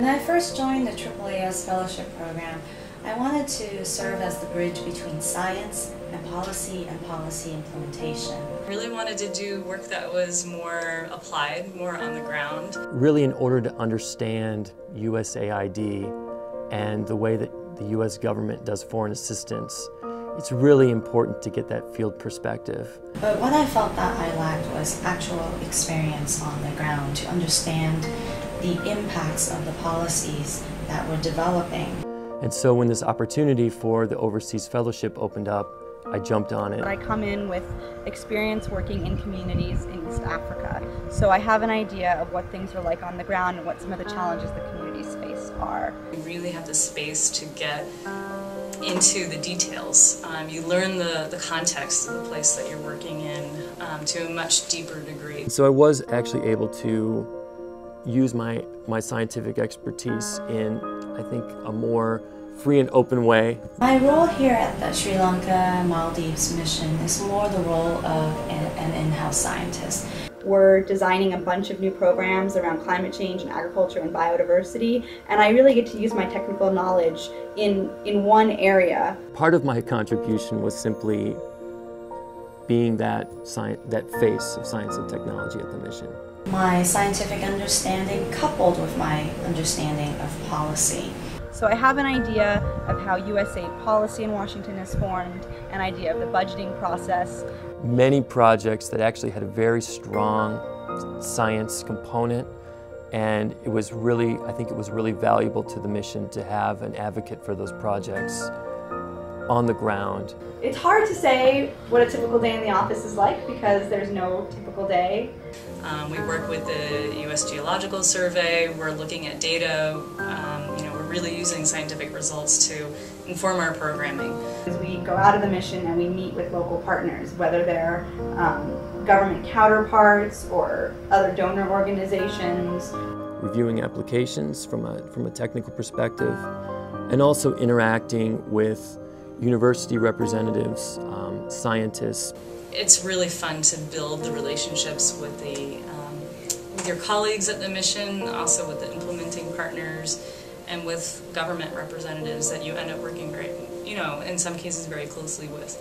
When I first joined the AAAS Fellowship program, I wanted to serve as the bridge between science and policy implementation. I really wanted to do work that was more applied, more on the ground. Really, in order to understand USAID and the way that the U.S. government does foreign assistance, it's really important to get that field perspective. But what I felt that I lacked was actual experience on the ground to understand the impacts of the policies that we're developing. And so when this opportunity for the Overseas Fellowship opened up, I jumped on it. I come in with experience working in communities in East Africa, so I have an idea of what things are like on the ground and what some of the challenges the communities face are. You really have the space to get into the details. You learn the context of the place that you're working in to a much deeper degree. So I was actually able to use my scientific expertise in, I think, a more free and open way. My role here at the Sri Lanka Maldives mission is more the role of an in-house scientist. We're designing a bunch of new programs around climate change and agriculture and biodiversity, and I really get to use my technical knowledge in one area. Part of my contribution was simply being that face of science and technology at the mission. My scientific understanding coupled with my understanding of policy. So I have an idea of how USAID policy in Washington is formed, an idea of the budgeting process. Many projects that actually had a very strong science component, and it was really, I think it was really valuable to the mission to have an advocate for those projects on the ground. It's hard to say what a typical day in the office is like because there's no typical day. We work with the U.S. Geological Survey. We're looking at data. We're really using scientific results to inform our programming. We go out of the mission and we meet with local partners, whether they're government counterparts or other donor organizations. Reviewing applications from a technical perspective, and also interacting with university representatives, scientists. It's really fun to build the relationships with your colleagues at the mission, also with the implementing partners, and with government representatives that you end up working in some cases very closely with.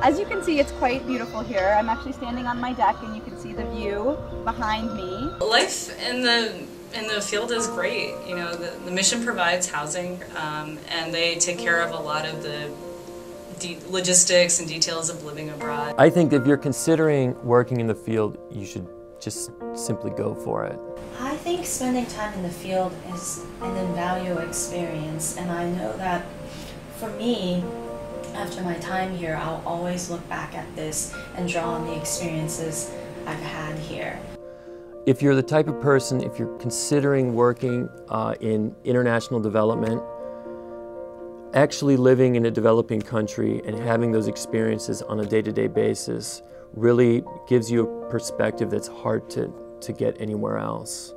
As you can see, it's quite beautiful here. I'm actually standing on my deck and you can see the view behind me. Life in the field is great. The mission provides housing and they take care of a lot of the logistics and details of living abroad. I think if you're considering working in the field, you should just simply go for it. I think spending time in the field is an invaluable experience, and I know that for me, after my time here, I'll always look back at this and draw on the experiences I've had here. If you're the type of person, if you're considering working in international development, actually living in a developing country and having those experiences on a day-to-day basis really gives you a perspective that's hard to get anywhere else.